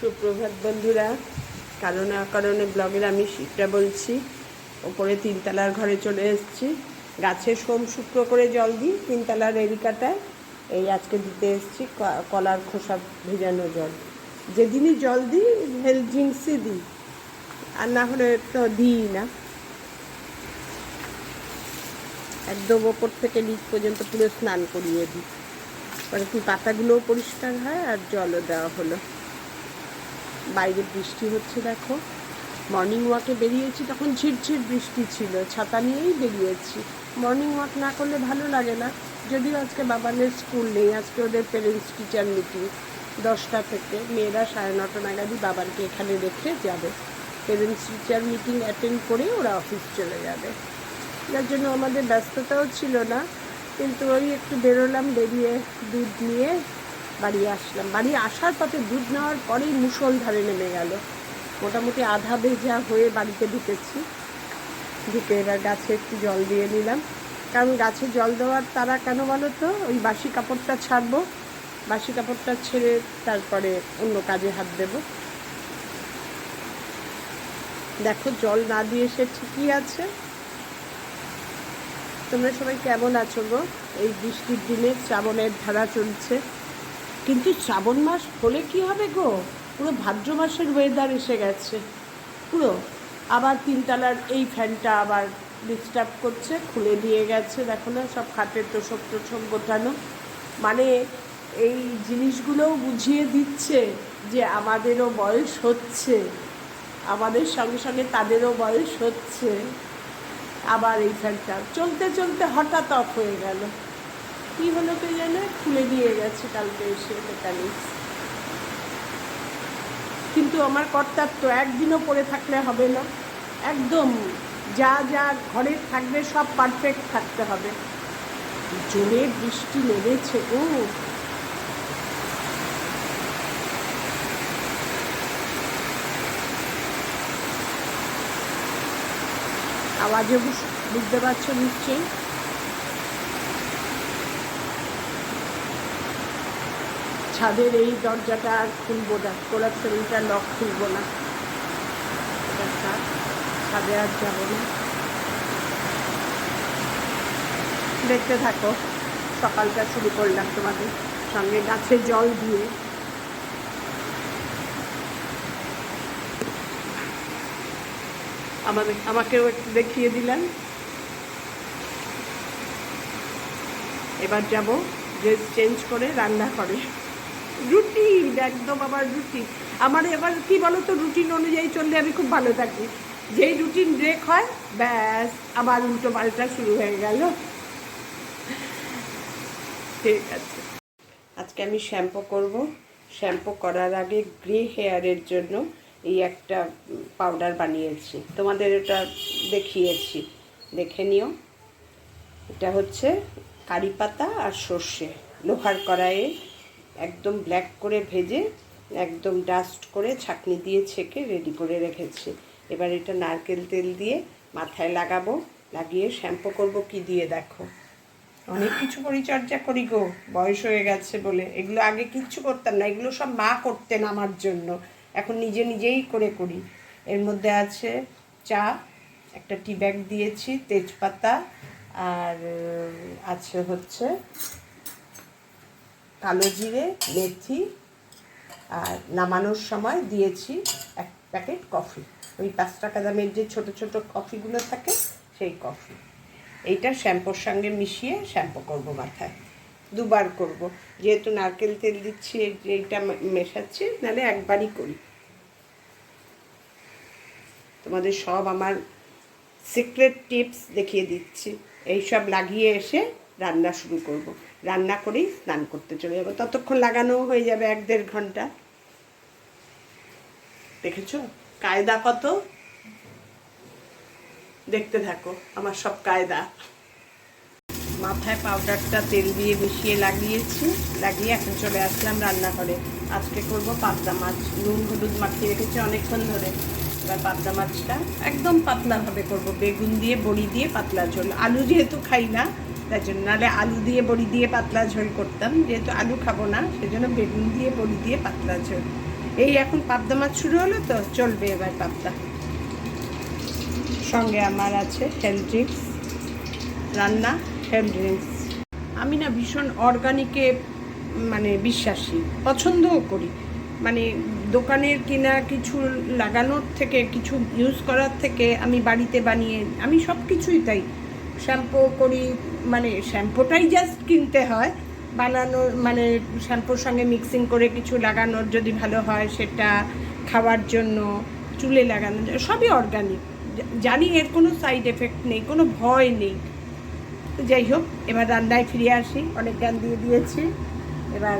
সুপ্রভাত বন্ধুরা। কারণে অকারণে ব্লগের আমি শিবটা বলছি। ওপরে তিনতলার ঘরে চলে এসেছি। গাছে সোম শুক্র করে জল দিই তিনতলার এরিকাটায়। এই আজকে দিতে এসেছি কলার খোসা ভেজানো জল। যেদিনই জল দিই হেলথ ড্রিঙ্কসই দিই, আর না হলে তো দিই না। একদম ওপর থেকে নিচ পর্যন্ত পুরো স্নান করিয়ে দিই, মানে কি পাতাগুলোও পরিষ্কার হয় আর জলও দেওয়া হলো। বাইরে বৃষ্টি হচ্ছে দেখো। মর্নিং ওয়াকে বেরিয়েছি তখন ঝিরঝির বৃষ্টি ছিল, ছাতা নিয়েই বেরিয়েছি। মর্নিং ওয়াক না করলে ভালো লাগে না। যদিও আজকে বাবানের স্কুল নেই, আজকে ওদের প্যারেন্টস টিচার মিটিং 10টা থেকে। মেয়েরা 9:30 নাগাদই বাবানকে এখানে রেখে যাবে। প্যারেন্টস টিচার মিটিং অ্যাটেন্ড করে ওরা অফিস চলে যাবে। যার জন্য আমাদের ব্যস্ততাও ছিল না, কিন্তু ওই একটু বেরোলাম, বেরিয়ে দুধ নিয়ে বাড়ি আসলাম। বাড়ি আসার পথে দুধ নেওয়ার পরেই মুষলধারে নেমে গেল। মোটামুটি আধা ভেজা হয়ে বাড়িতে ঢুকেছি। ঢুকে এবার গাছে একটু জল দিয়ে নিলাম। কারণ গাছে জল দেওয়ার তারা কেন বলো তো, ওই বাসি কাপড়টা ছাড়বো, বাসি কাপড়টা ছেড়ে তারপরে অন্য কাজে হাত দেব। দেখো জল না দিয়ে সে ঠিকই আছে। তোমরা সবাই কেমন আছো গো? এই বৃষ্টির দিনে শ্রাবণের ধারা চলছে, কিন্তু শ্রাবণ মাস হলে কি হবে গো, পুরো ভাদ্র মাসের ওয়েদার এসে গেছে পুরো। আবার তিনতলার এই ফ্যানটা আবার ডিস্টার্ব করছে, খুলে দিয়ে গেছে দেখো না, সব খাটের তোষক গোটানো। মানে এই জিনিসগুলোও বুঝিয়ে দিচ্ছে যে আমাদেরও বয়স হচ্ছে, আমাদের সঙ্গে সঙ্গে তাদেরও বয়স হচ্ছে। আবার এই ফ্যানটা চলতে চলতে হঠাৎ অফ হয়ে গেল, কী হলো কে জানে, খুলে দিয়ে গেছে কালকে এসে মেকানিক্স। কিন্তু আমার কর্তার একদিনও পড়ে থাকলে হবে না, একদম যা যা ঘরে থাকবে সব পারফেক্ট থাকতে হবে। জোরে বৃষ্টি নেমেছে গো। আওয়াজে বুঝতে পারছো নিশ্চয়ই। ছাদের এই দরজাটা আর খুলবো না, কোলাপসেলটা লক খুলবো না, ছাদে আর যাবো না। দেখতে থাকো, সকালটা শুরু করলাম তোমাদের সঙ্গে গাছে জল দিয়ে। আমাকেও একটু দেখিয়ে দিলেন। এবার যাব ড্রেস চেঞ্জ করে রান্না করে রুটিন, একদম আবার রুটিন। আমার এবার কি বলো তো, রুটিন অনুযায়ী চললে আমি খুব ভালো থাকি। যেই রুটিন ব্রেক হয় ব্যাস আবার উল্টো পাল্টা শুরু হয়ে গেল। ঠিক আছে, আজকে আমি শ্যাম্পু করব। শ্যাম্পু করার আগে গ্রে হেয়ারের জন্য এই একটা পাউডার বানিয়েছি, তোমাদের এটা দেখিয়েছি, দেখে নিও। এটা হচ্ছে কারি পাতা আর সর্ষে লোহার কড়াইয়ে একদম ব্ল্যাক করে ভেজে একদম ডাস্ট করে ছাঁকনি দিয়ে ছেঁকে রেডি করে রেখেছি। এবার এটা নারকেল তেল দিয়ে মাথায় লাগাবো, লাগিয়ে শ্যাম্পু করব। কি দিয়ে দেখো, অনেক কিছু পরিচর্যা করি গো, বয়স হয়ে গেছে বলে। এগুলো আগে কিচ্ছু করতাম না, এগুলো সব মা করতেন আমার জন্য, এখন নিজে নিজেই করে করি। এর মধ্যে আছে চা, একটা টি ব্যাগ দিয়েছি, তেজপাতা, আর আছে হচ্ছে কালো জিরে, মেথি, আর নামানোর সময় দিয়েছি 1 প্যাকেট কফি, ওই 5 টাকা দামের যে ছোট ছোট কফিগুলো থাকে সেই কফি। এইটা শ্যাম্পুর সঙ্গে মিশিয়ে শ্যাম্পু করব মাথায়, 2 বার করব, যেহেতু নারকেল তেল দিচ্ছি এইটা মেশাচ্ছি, নাহলে একবারই করি। তোমাদের সব আমার সিক্রেট টিপস দেখিয়ে দিচ্ছি। এইসব লাগিয়ে এসে রান্না শুরু করব, রান্না করেই স্নান করতে চলে যাবো। ততক্ষণ লাগানো হয়ে যাবে 1-1.5 ঘন্টা। দেখেছো কায়দা কত, দেখতে থাকো আমার সব কায়দা। মাথায় পাউডারটা তেল দিয়ে মিশিয়ে লাগিয়ে এখন চলে আসলাম রান্নাঘরে। আজকে করব পাতলা মাছ, নুন হলুদ মাখিয়ে রেখেছি অনেকক্ষণ ধরে। এবার পাতলা মাছটা একদম পাতলাভাবে করব, বেগুন দিয়ে বড়ি দিয়ে পাতলা ঝোল। আলু যেহেতু খাই না তাই জন্য, নাহলে আলু দিয়ে বড়ি দিয়ে পাতলা ঝোল করতাম, যেহেতু আলু খাবো না সেজন্য বেগুন দিয়ে বড়ি দিয়ে পাতলা ঝোল। এই এখন পাবদা মাছ শুরু হলো তো, চলবে এবার পাবদা। সঙ্গে আমার আছে হেলথ ড্রিঙ্কস, রান্না হেলথ ড্রিঙ্কস। আমি না ভীষণ অর্গানিকে মানে বিশ্বাসী, পছন্দও করি। মানে দোকানের কিনা কিছু লাগানোর থেকে, কিছু ইউজ করার থেকে আমি বাড়িতে বানিয়ে, আমি সব কিছুই তাই। শ্যাম্পু করি, মানে শ্যাম্পুটাই জাস্ট কিনতে হয়, বানানোর মানে শ্যাম্পুর সঙ্গে মিক্সিং করে কিছু লাগানোর যদি ভালো হয় সেটা, খাওয়ার জন্য, চুলে লাগানো, সবই অর্গানিক। জানি এর কোনো সাইড এফেক্ট নেই, কোনো ভয় নেই। তো যাই হোক, এবার রান্নায় ফিরে আসি। অনেক গান দিয়ে দিয়েছি, এবার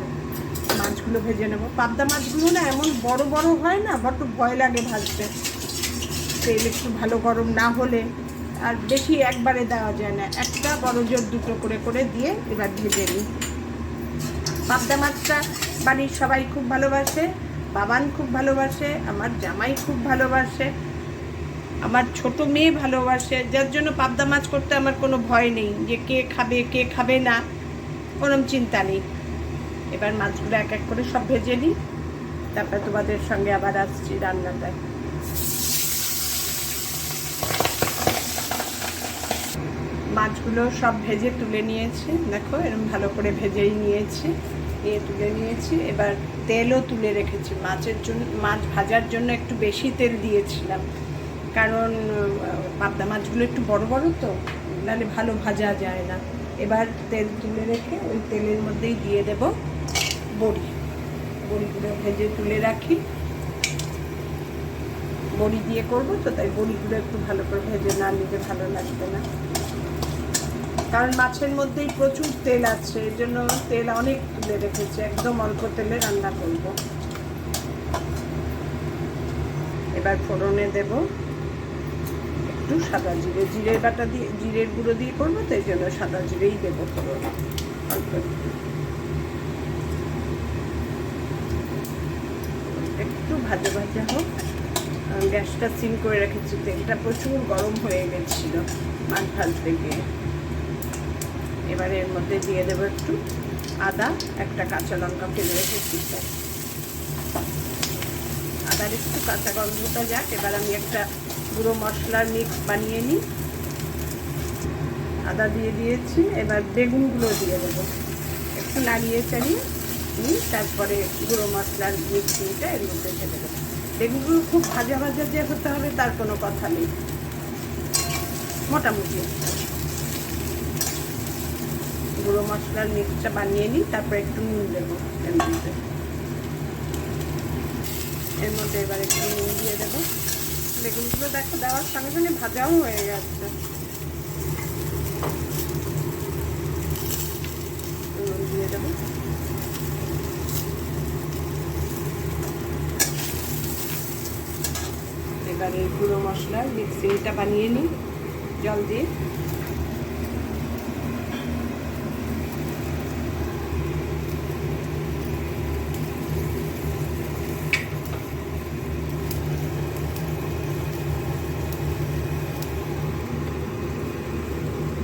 মাছগুলো ভেজে নেবো। পাবদা মাছগুলো না এমন বড় বড় হয় না, বড্ড ভয় লাগে ভাজতে। তেল একটু ভালো গরম না হলে আর বেশি একবারে দেওয়া যায় না, একটা বড় জোর দুটো করে করে দিয়ে এবার ভেজে নিই। পাবদা মাছটা বাড়ির সবাই খুব ভালোবাসে, বাবান খুব ভালোবাসে, আমার জামাই খুব ভালোবাসে, আমার ছোট মেয়ে ভালোবাসে, যার জন্য পাবদা মাছ করতে আমার কোনো ভয় নেই যে কে খাবে কে খাবে না, কোনো চিন্তা নেই। এবার মাছগুলো এক এক করে সব ভেজে নিই, তারপরে তোমাদের সঙ্গে আবার আসছি রান্নাটায়। মাছগুলো সব ভেজে তুলে নিয়েছি, দেখো এরকম ভালো করে ভেজেই নিয়েছি, নিয়ে তুলে নিয়েছি। এবার তেলও তুলে রেখেছি মাছের জন্য, মাছ ভাজার জন্য একটু বেশি তেল দিয়েছিলাম, কারণ পাবদা মাছগুলো একটু বড় বড় তো, নাহলে ভালো ভাজা যায় না। এবার তেল তুলে রেখে ওই তেলের মধ্যেই দিয়ে দেব বড়ি। বড়িগুলো ভেজে তুলে রাখি, বড়ি দিয়ে করবো তো, তাই বড়িগুলো একটু ভালো করে ভেজে না নিতে ভালো লাগবে না, কারণ মাছের মধ্যেই প্রচুর তেল আছে, এর জন্য তেল অনেক তুলে রেখেছি, একদম অল্প তেলে রান্না করব। এবার ফোড়নে দেব একটু সাদা জিরে, জিরের বাটা দিয়ে, জিরের গুঁড়ো দিয়ে করবো তো এই জন্য সাদা জিরেই দেবো ফোড়নে অল্প একটু ভাজা ভাজা হোক। গ্যাসটা সিম করে রেখেছি, তেলটা প্রচুর গরম হয়ে গেছিল মাছ ভাজতে গিয়ে। এবার এর মধ্যে দিয়ে দেবো একটু আদা, একটা কাঁচা লঙ্কা ফেলে রেখেছি, আদার একটু কাঁচা গন্ধটা যাক। এবার আমি একটা গুঁড়ো মশলার মিক্স বানিয়ে নিই, আদা দিয়ে দিয়েছি। এবার বেগুনগুলো দিয়ে দেবো, একটু নাড়িয়ে চাড়িয়ে নিই, তারপরে গুঁড়ো মশলার মিক্সিংটা এর মধ্যে ঢেলে দেবো। বেগুনগুলো খুব ভাজা ভাজা যে হতে হবে তার কোনো কথা নেই, মোটামুটি গুঁড়ো মশলার মিক্সটা বানিয়ে নিই, তারপরে একটু নুন দেবো এর মধ্যে। এর মধ্যে এবার একটু নুন দিয়ে দেবো। বেগুনগুলো দেখো দেওয়ার সঙ্গে সঙ্গে ভাজাও হয়ে গেছে। নুন দিয়ে দেবো, এবার এই গুঁড়ো মশলার মিক্সিংটা বানিয়ে নিই জল দিয়ে।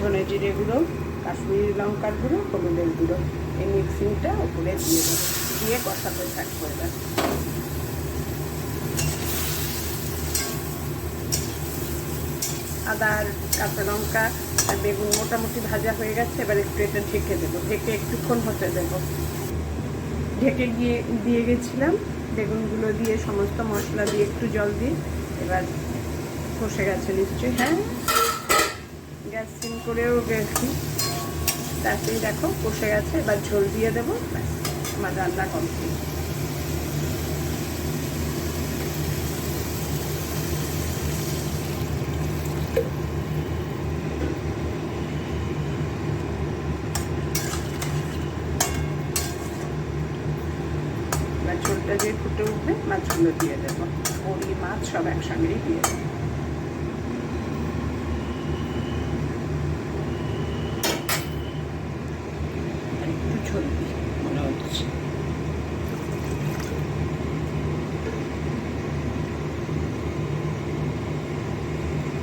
ধনে জিরে গুঁড়ো, কাশ্মীরি লঙ্কার গুঁড়ো, হলুদের গুঁড়ো, এই মিক্সিংটা উপরে দিয়ে দেবো, দিয়ে কষাতে থাকবো। এবার আদা আর কাঁচা লঙ্কা আর বেগুন মোটামুটি ভাজা হয়ে গেছে, এবার একটু এটা ঢেকে দেবো, ঢেকে একটুক্ষণ হতে দেবো। ঢেকে দিয়ে গেছিলাম, বেগুনগুলো দিয়ে সমস্ত মশলা দিয়ে একটু জল দিয়ে এবার কষে গেছে নিশ্চয়ই। হ্যাঁ, গ্যাস সিম করেও গেছি, তারপরেই দেখো কষে গেছে। এবার ঝোল দিয়ে দেবো, ব্যাস আমার রান্না কমপ্লিট। এবার ঝোলটা দিয়ে ফুটে উঠবে, মাছগুলো দিয়ে দেবো, বড়ি মাছ সব একসঙ্গেই দিয়ে দেবো। মনে হচ্ছে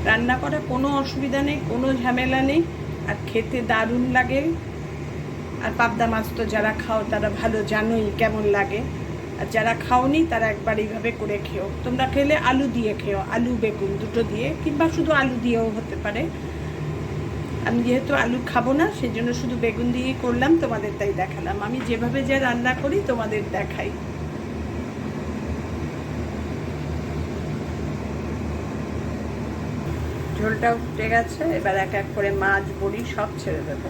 রান্না করা কোনো অসুবিধা নেই, কোনো ঝামেলা নেই, আর খেতে দারুণ লাগে। আর পাবদা মাছ তো যারা খাও তারা ভালো জানোই কেমন লাগে। আর যারা খাওনি তারা একবার এইভাবে করে খেও। তোমরা খেলে আলু দিয়ে খেও, আলু বেগুন দুটো দিয়ে, কিংবা শুধু আলু দিয়েও হতে পারে। আমি যেহেতু আলু খাবো না সেই জন্য শুধু বেগুন দিয়েই করলাম, তোমাদের তাই দেখালাম। আমি যেভাবে যে রান্না করি তোমাদের দেখাই। ঝোলটাও ফুটে গেছে, এবার এক এক করে মাছ বড়ি সব ছেড়ে দেবো,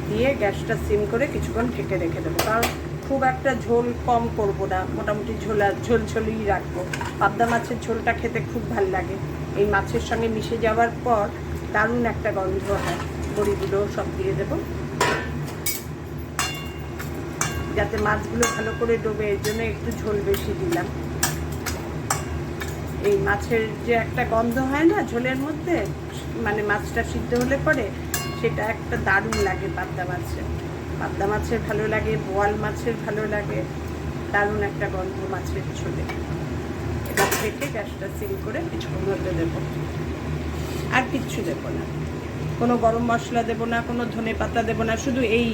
দিয়ে গ্যাসটা সিম করে কিছুক্ষণ ঢেকে রেখে দেবো। কারণ খুব একটা ঝোল কম করব না, মোটামুটি ঝোলই রাখবো। পাবদা মাছের ঝোলটা খেতে খুব ভালো লাগে, এই মাছের সঙ্গে মিশে যাওয়ার পর দারুণ একটা গন্ধ হয়। বড়িগুলো সব দিয়ে দেবো যাতে মাছগুলো ভালো করে ডোবে, এর জন্য একটু ঝোল বেশি দিলাম। এই মাছের যে একটা গন্ধ হয় না ঝোলের মধ্যে, মানে মাছটা সিদ্ধ হলে পরে, সেটা একটা দারুণ লাগে পাবদা মাছের ভালো লাগে, বোয়াল মাছের ভালো লাগে, দারুণ একটা গন্ধ মাছের ঝোলে। এবার থেকে গ্যাসটা সিম করে কিছুক্ষণ হতে দেবো, আর কিচ্ছু দেবো না, কোনো গরম মশলা দেবো না, কোনো ধনে পাতা দেবো না, শুধু এই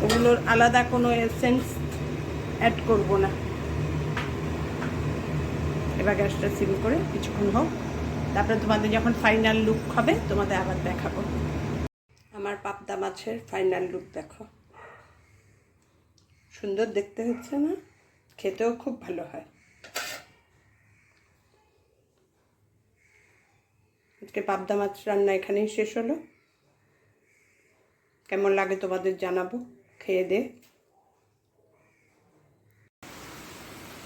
ওগুলোর আলাদা কোনো এসেন্স অ্যাড করবো না। এবার গ্যাসটা সিম করে কিছুক্ষণ হোক, তারপরে তোমাদের যখন ফাইনাল লুক হবে তোমাদের আবার দেখাবো। আমার পাবদা মাছের ফাইনাল লুক দেখো, সুন্দর দেখতে হচ্ছে না? খেতেও খুব ভালো হয়। আজকে পাবদা মাছ রান্না এখানেই শেষ হলো। কেমন লাগে তোমাদের জানাবো খেয়ে দে।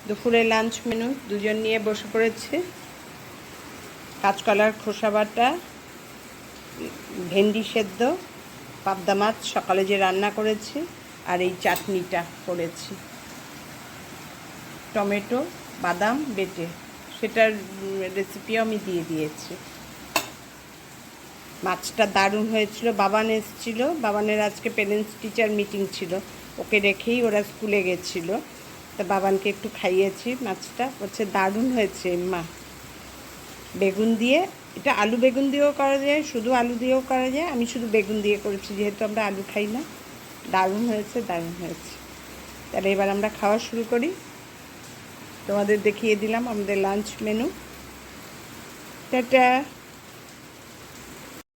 দুপুরে লাঞ্চ মেনু দুজন নিয়ে বসে পড়েছে। কাঁচকলার খোসা বাটা, ভেন্ডি সেদ্ধ, পাবদা মাছ সকালে যে রান্না করেছি, আর এই চাটনিটা করেছি টমেটো বাদাম বেটে, সেটার রেসিপিও আমি দিয়ে দিয়েছি। মাছটা দারুণ হয়েছিল। বাবান এসেছিল, বাবানের আজকে পেরেন্টস টিচার মিটিং ছিল, ওকে রেখেই ওরা স্কুলে গেছিল, তা বাবানকে একটু খাইয়েছি মাছটা, বলছে দারুণ হয়েছে মা। বেগুন দিয়ে, এটা আলু বেগুন দিয়েও করা যায়, শুধু আলু দিয়েও করা যায়, আমি শুধু বেগুন দিয়ে করেছি যেহেতু আমরা আলু খাই না। দারুণ হয়েছে, দারুণ হয়েছে। তাহলে এবার আমরা খাওয়া শুরু করি। তোমাদের দেখিয়ে দিলাম আমাদের লাঞ্চ মেনু। টাটা।